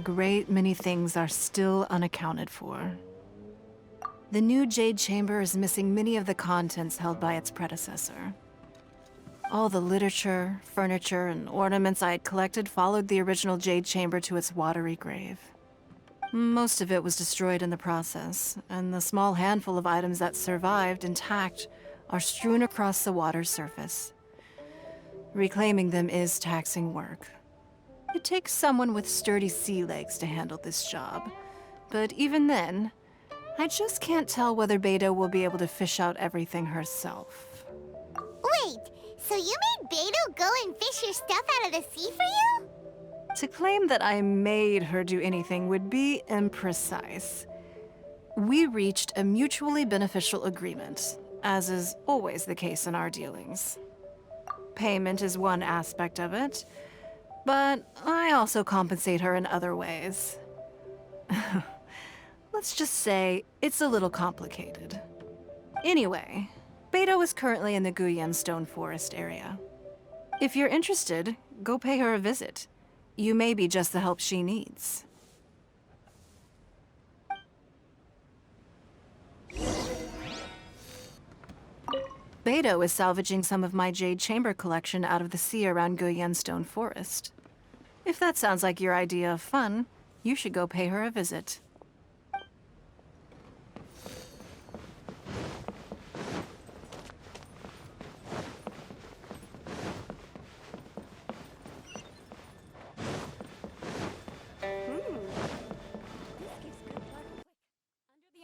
great many things are still unaccounted for. The new Jade Chamber is missing many of the contents held by its predecessor. All the literature, furniture, and ornaments I had collected followed the original Jade Chamber to its watery grave. Most of it was destroyed in the process, and the small handful of items that survived intact are strewn across the water's surface. Reclaiming them is taxing work. It takes someone with sturdy sea legs to handle this job, but even then, I just can't tell whether Beto will be able to fish out everything herself. Wait, so you made Beto go and fish your stuff out of the sea for you? To claim that I made her do anything would be imprecise. We reached a mutually beneficial agreement, as is always the case in our dealings. Payment is one aspect of it, but I also compensate her in other ways. Let's just say it's a little complicated. Anyway, Beto is currently in the Guyan Stone Forest area. If you're interested, go pay her a visit. You may be just the help she needs. Beto is salvaging some of my Jade Chamber collection out of the sea around Guyan Stone Forest. If that sounds like your idea of fun, you should go pay her a visit.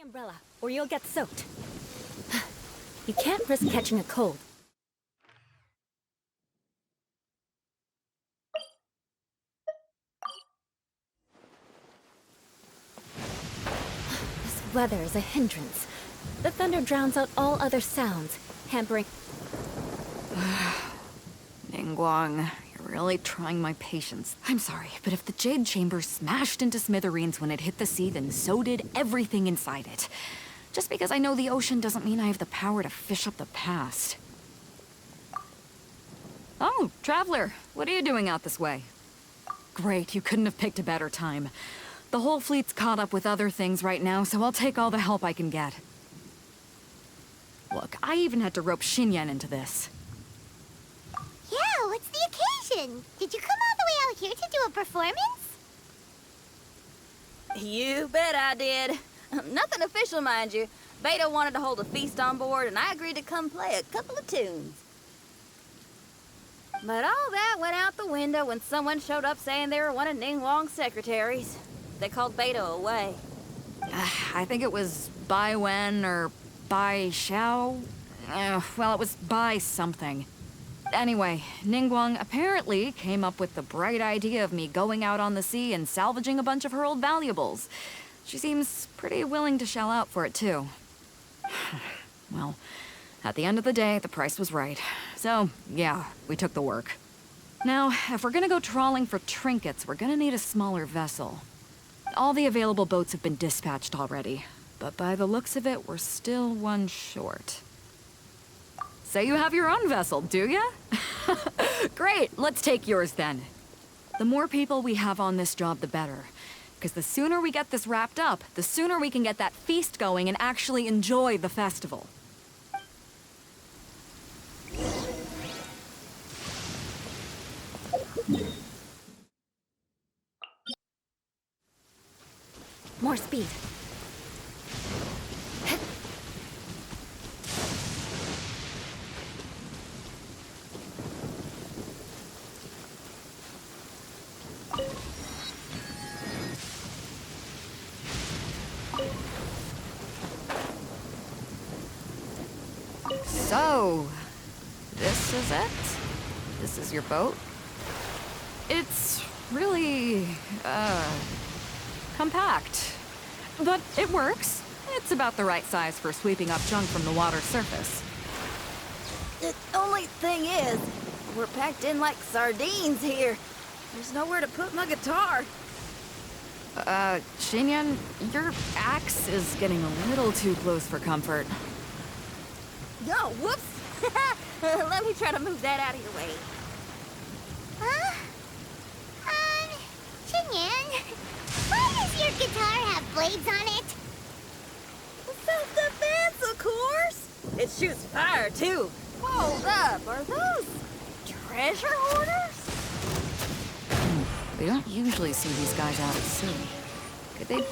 Umbrella, or you'll get soaked. You can't risk catching a cold. This weather is a hindrance. The thunder drowns out all other sounds, hampering... Ningguang, you're really trying my patience. I'm sorry, but if the Jade Chamber smashed into smithereens when it hit the sea, then so did everything inside it. Just because I know the ocean doesn't mean I have the power to fish up the past. Oh, Traveler, what are you doing out this way? Great, you couldn't have picked a better time. The whole fleet's caught up with other things right now, so I'll take all the help I can get. Look, I even had to rope Xinyan into this. Yeah, what's the occasion? Did you come all the way out here to do a performance? You bet I did. Nothing official, mind you. Beto wanted to hold a feast on board, and I agreed to come play a couple of tunes. But all that went out the window when someone showed up saying they were one of Ningguang's secretaries. They called Beto away. I think it was Bai Wen or Bai Xiao. Well, it was Bai something. Anyway, Ningguang apparently came up with the bright idea of me going out on the sea and salvaging a bunch of her old valuables. She seems pretty willing to shell out for it, too. Well, at the end of the day, the price was right. So, yeah, we took the work. Now, if we're gonna go trawling for trinkets, we're gonna need a smaller vessel. All the available boats have been dispatched already, but by the looks of it, we're still one short. Say you have your own vessel, do ya? Great, let's take yours then. The more people we have on this job, the better. Because the sooner we get this wrapped up, the sooner we can get that feast going and actually enjoy the festival. More speed. So, this is it? This is your boat? It's really, compact. But it works. It's about the right size for sweeping up junk from the water's surface. The only thing is, we're packed in like sardines here. There's nowhere to put my guitar. Xinyan, your axe is getting a little too close for comfort. Oh, whoops! Let me try to move that out of your way. Huh? Xinyan, Does your guitar have blades on it? Self-defense, of course! It shoots fire, too. Hold up, are those treasure hoarders? We don't usually see these guys out at sea. Could they...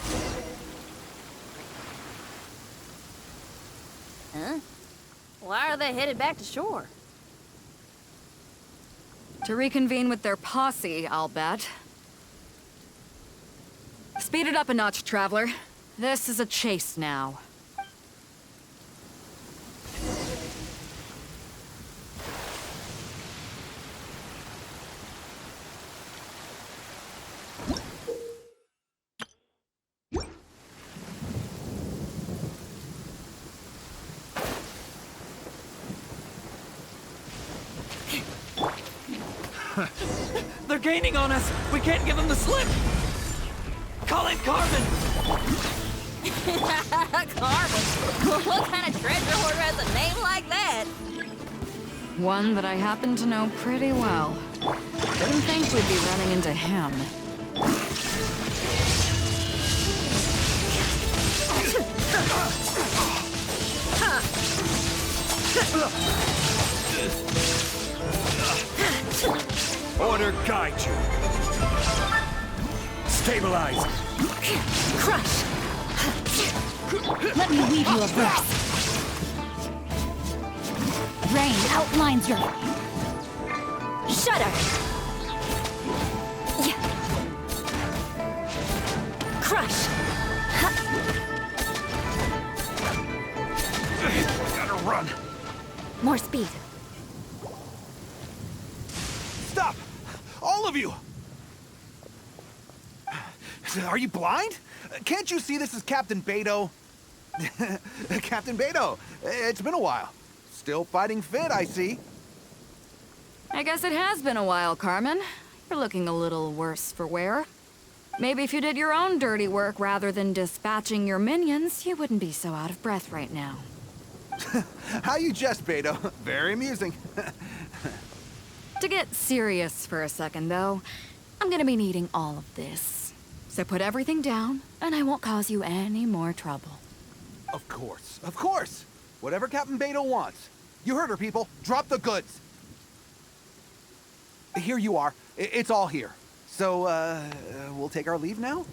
Huh? Why are they headed back to shore? To reconvene with their posse, I'll bet. Speed it up a notch, Traveler. This is a chase now. They're gaining on us! We can't give them the slip! Call in Carmen! Carmen? What kind of treasure hoarder has a name like that? One that I happen to know pretty well. Didn't think we'd be running into him. Order guide you. Stabilize. Crush! Let me weave you a verse. Rain outlines your... Shudder! Yeah. Crush! Gotta run. More speed. Stop! All of you! Are you blind? Can't you see this is Captain Beto? Captain Beto, it's been a while. Still fighting fit, I see. I guess it has been a while, Carmen. You're looking a little worse for wear. Maybe if you did your own dirty work rather than dispatching your minions, you wouldn't be so out of breath right now. How you jest, Beto. Very amusing. To get serious for a second, though, I'm gonna be needing all of this. So put everything down, and I won't cause you any more trouble. Of course, of course. Whatever Captain Beto wants. You heard her, people. Drop the goods. Here you are. It's all here. So, we'll take our leave now?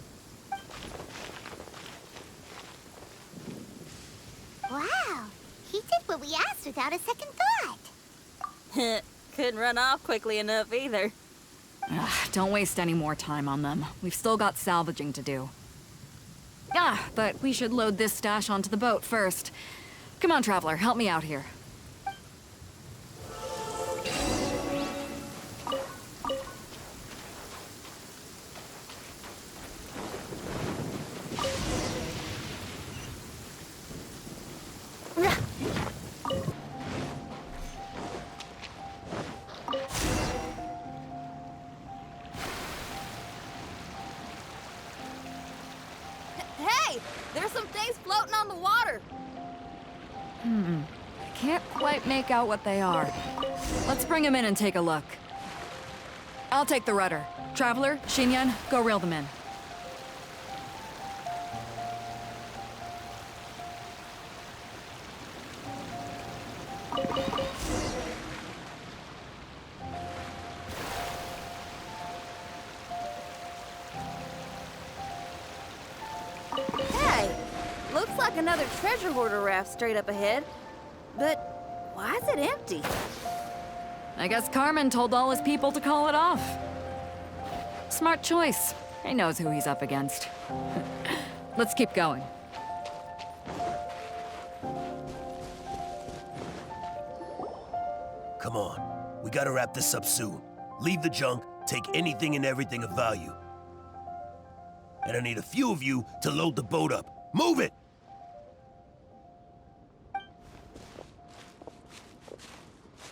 Wow, he did what we asked without a second thought. Couldn't run off quickly enough either. Don't waste any more time on them. We've still got salvaging to do. But we should load this stash onto the boat first. Come on, Traveler, help me out here. Hey, there's some things floating on the water. Can't quite make out what they are. Let's bring them in and take a look. I'll take the rudder. Traveler, Xinyan, go reel them in. Hey, looks like another treasure hoarder raft straight up ahead. But why is it empty? I guess Carmen told all his people to call it off. Smart choice. He knows who he's up against. Let's keep going. Come on. We gotta wrap this up soon. Leave the junk, take anything and everything of value. And I need a few of you to load the boat up. Move it!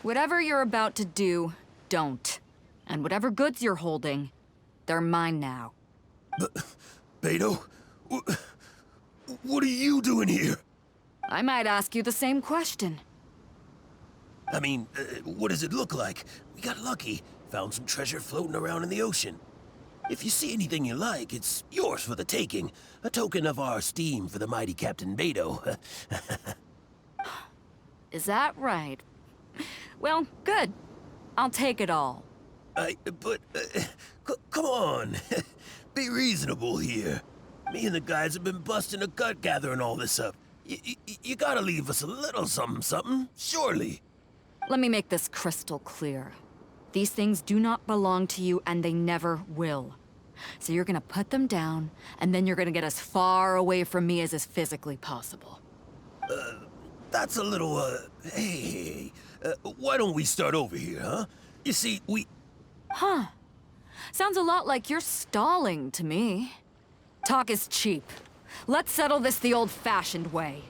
Whatever you're about to do, don't. And whatever goods you're holding, they're mine now. Beto? What are you doing here? I might ask you the same question. I mean, what does it look like? We got lucky. Found some treasure floating around in the ocean. If you see anything you like, it's yours for the taking. A token of our esteem for the mighty Captain Beto. Is that right? Well, good. I'll take it all. Come on. Be reasonable here. Me and the guys have been busting a gut gathering all this up. You gotta leave us a little something, surely. Let me make this crystal clear. These things do not belong to you, and they never will. So you're gonna put them down, and then you're gonna get as far away from me as is physically possible. That's a little, hey, why don't we start over here, huh? You see, Huh. Sounds a lot like you're stalling to me. Talk is cheap. Let's settle this the old-fashioned way.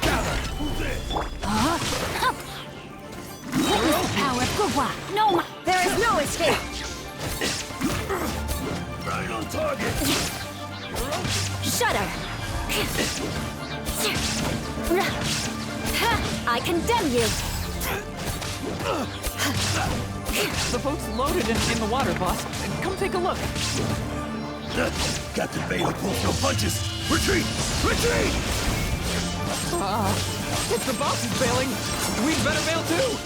Gather! Who's this? Power Gua. No, there is no escape. Right on target! Shudder. I condemn you. The boat's loaded in the water, boss. Come take a look. Captain Beto pulls no punches! Retreat! Retreat! If the boss is bailing, we'd better bail too.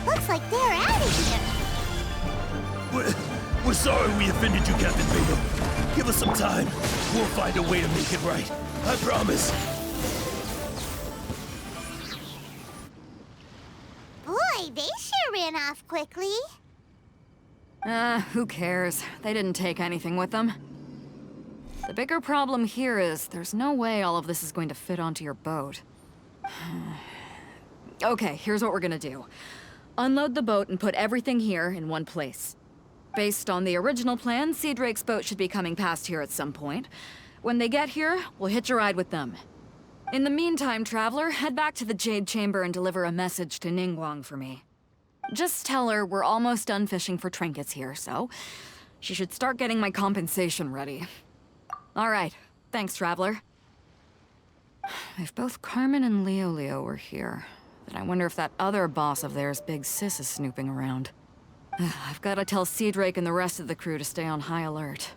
Looks like they're out of here. We're sorry we offended you, Captain Beto. Give us some time. We'll find a way to make it right. I promise. Boy, they sure ran off quickly. Who cares? They didn't take anything with them. The bigger problem here is there's no way all of this is going to fit onto your boat. Okay, here's what we're gonna do. Unload the boat and put everything here in one place. Based on the original plan, Sea Drake's boat should be coming past here at some point. When they get here, we'll hitch a ride with them. In the meantime, Traveler, head back to the Jade Chamber and deliver a message to Ningguang for me. Just tell her we're almost done fishing for trinkets here, so she should start getting my compensation ready. All right, thanks, Traveler. If both Carmen and Leo were here, then I wonder if that other boss of theirs, Big Sis, is snooping around. I've got to tell Sea Drake and the rest of the crew to stay on high alert.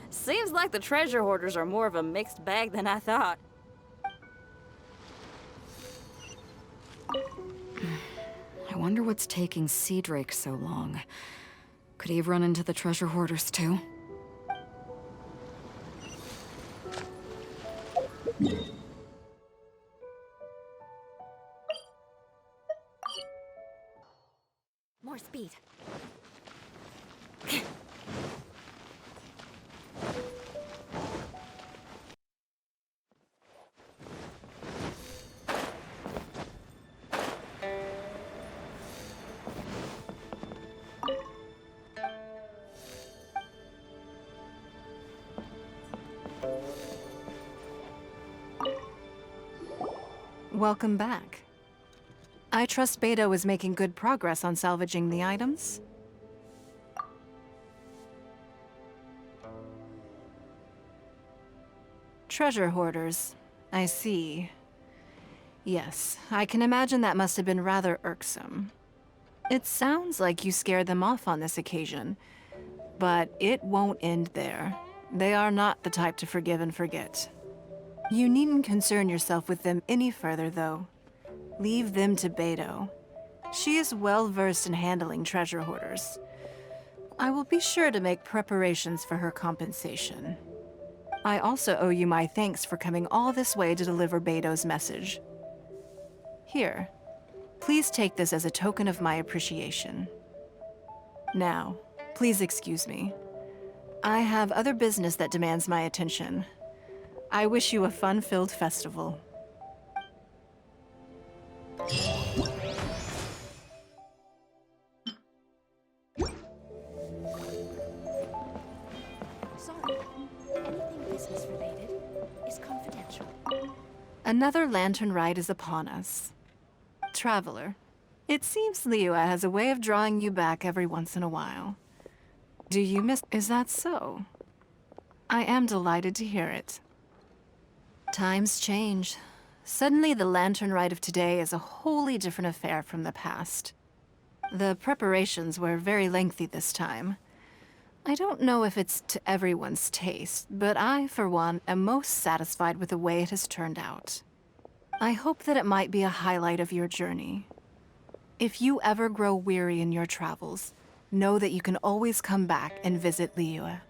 Seems like the treasure hoarders are more of a mixed bag than I thought. I wonder what's taking Sea Drake so long. Could he have run into the treasure hoarders too? More speed. Welcome back. I trust Beto is making good progress on salvaging the items. Treasure hoarders. I see. Yes, I can imagine that must have been rather irksome. It sounds like you scared them off on this occasion, but it won't end there. They are not the type to forgive and forget. You needn't concern yourself with them any further, though. Leave them to Beto. She is well-versed in handling treasure hoarders. I will be sure to make preparations for her compensation. I also owe you my thanks for coming all this way to deliver Beto's message. Here, please take this as a token of my appreciation. Now, please excuse me. I have other business that demands my attention. I wish you a fun-filled festival. Sorry. Anything business related is confidential. Another lantern ride is upon us. Traveler, it seems Liyue has a way of drawing you back every once in a while. Do you miss— Is that so? I am delighted to hear it. Times change. Suddenly, the lantern rite of today is a wholly different affair from the past. The preparations were very lengthy this time. I don't know if it's to everyone's taste, but I, for one, am most satisfied with the way it has turned out. I hope that it might be a highlight of your journey. If you ever grow weary in your travels, know that you can always come back and visit Liyue.